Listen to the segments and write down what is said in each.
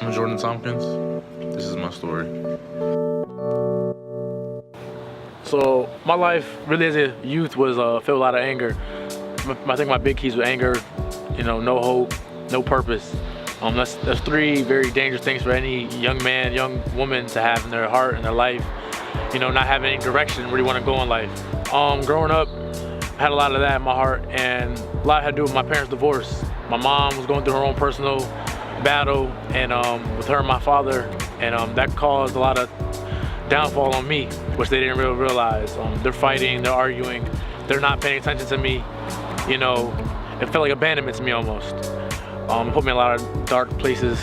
I'm Jordan Tompkins. This is my story. So my life really as a youth was filled with a lot of anger. I think my big keys were anger, no hope, no purpose. That's three very dangerous things for any young man, young woman to have in their heart and their life. Not having any direction where you want to go in life. Growing up, I had a lot of that in my heart, and a lot had to do with my parents' divorce. My mom was going through her own personal battle, and with her and my father, and that caused a lot of downfall on me, which they didn't really realize. They're fighting, they're arguing, they're not paying attention to me. It felt like abandonment to me almost. It put me in a lot of dark places,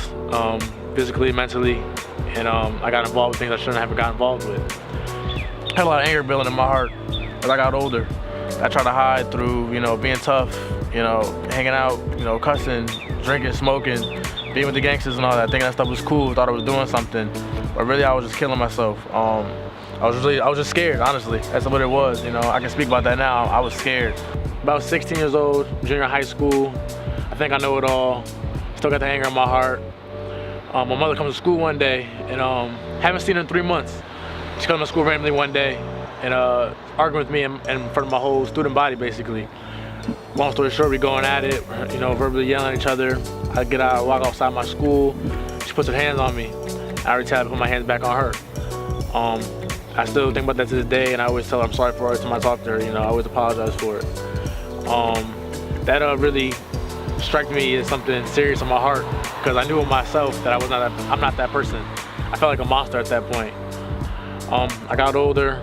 physically, mentally, and I got involved with things I shouldn't have gotten involved with. I had a lot of anger building in my heart as I got older. I tried to hide through, being tough, hanging out, cussing, drinking, smoking, being with the gangsters and all that, thinking that stuff was cool, thought I was doing something, but really I was just killing myself. I was just scared, honestly. That's what it was, I can speak about that now. I was scared. About 16 years old, junior high school, I think I know it all. Still got the anger in my heart. My mother comes to school one day, and haven't seen her in 3 months. She comes to school randomly one day, and arguing with me in front of my whole student body, basically. Long story short, we going at it, verbally yelling at each other. I get out, walk outside my school. She puts her hands on me. I retaliate, put my hands back on her. I still think about that to this day, and I always tell her I'm sorry for it every time I talk to her. I always apologize for it. That really struck me as something serious in my heart, because I knew in myself that I'm not that person. I felt like a monster at that point. I got older.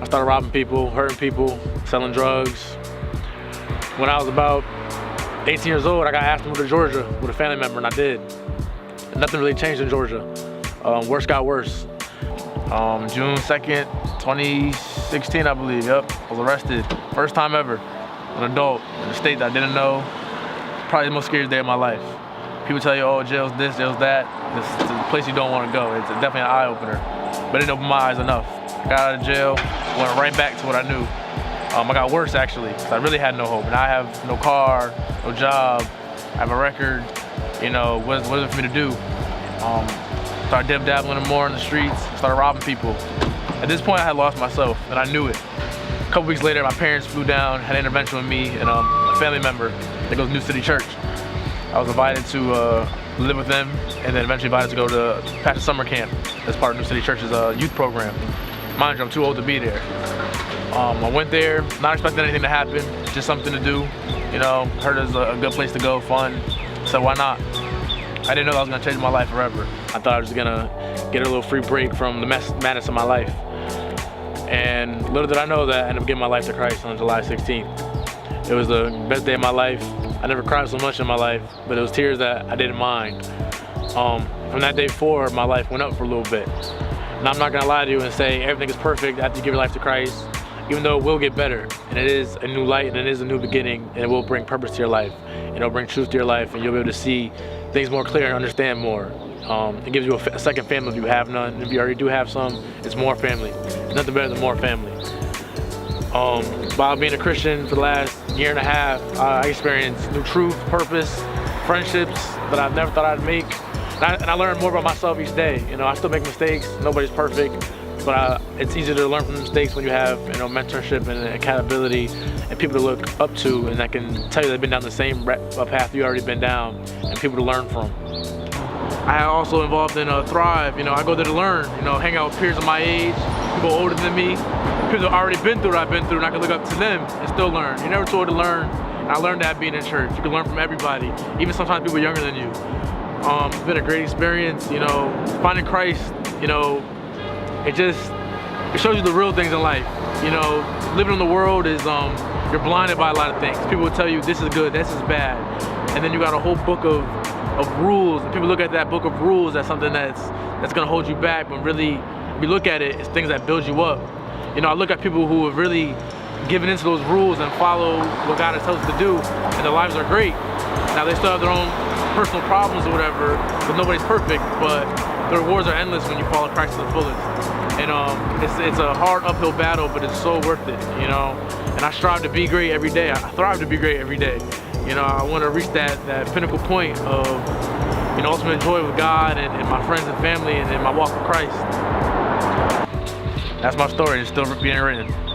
I started robbing people, hurting people, selling drugs. When I was about 18 years old, I got asked to move to Georgia with a family member, and I did. Nothing really changed in Georgia. Worse got worse. June 2nd, 2016, I believe, I was arrested. First time ever, an adult in a state that I didn't know. Probably the most scariest day of my life. People tell you, oh, jail's this, jail's that. It's a place you don't want to go. It's definitely an eye-opener, but it didn't open my eyes enough. I got out of jail, went right back to what I knew. I got worse, actually, because I really had no hope. And I have no car, no job, I have a record. What is it for me to do? Started dabbling more in the streets, started robbing people. At this point, I had lost myself, and I knew it. A couple weeks later, my parents flew down, had an intervention with me and a family member that goes to New City Church. I was invited to live with them, and then eventually invited to go to Pastor Summer Camp as part of New City Church's youth program. Mind you, I'm too old to be there. I went there, not expecting anything to happen, just something to do. Heard it was a good place to go, fun, so why not? I didn't know that was gonna change my life forever. I thought I was gonna get a little free break from the madness of my life. And little did I know that I ended up giving my life to Christ on July 16th. It was the best day of my life. I never cried so much in my life, but it was tears that I didn't mind. From that day forward, my life went up for a little bit. And I'm not gonna lie to you and say everything is perfect after you give your life to Christ, even though it will get better. And it is a new light, and it is a new beginning, and it will bring purpose to your life. And it'll bring truth to your life, and you'll be able to see things more clear and understand more. It gives you a second family if you have none. If you already do have some, it's more family. It's nothing better than more family. While being a Christian for the last year and a half, I experienced new truth, purpose, friendships that I never thought I'd make. And I learned more about myself each day. I still make mistakes, nobody's perfect, but it's easier to learn from mistakes when you have mentorship and accountability and people to look up to, and that can tell you they've been down the same path you already been down, and people to learn from. I also involved in Thrive. I go there to learn, hang out with peers of my age, people older than me, people that already been through what I've been through, and I can look up to them and still learn. You're never told to learn, and I learned that being in church. You can learn from everybody, even sometimes people younger than you. It's been a great experience, finding Christ, it shows you the real things in life. Living in the world is, you're blinded by a lot of things. People will tell you this is good, this is bad. And then you got a whole book of rules, and people look at that book of rules as something that's gonna hold you back, but really, if you look at it, it's things that build you up. I look at people who have really given into those rules and follow what God has told us to do, and their lives are great. Now they still have their own personal problems or whatever, but nobody's perfect, but the rewards are endless when you follow Christ to the fullest. And it's a hard uphill battle, but it's so worth it, And I strive to be great every day. I thrive to be great every day. I want to reach that pinnacle point of ultimate joy with God and my friends and family and in my walk with Christ. That's my story. It's still being written.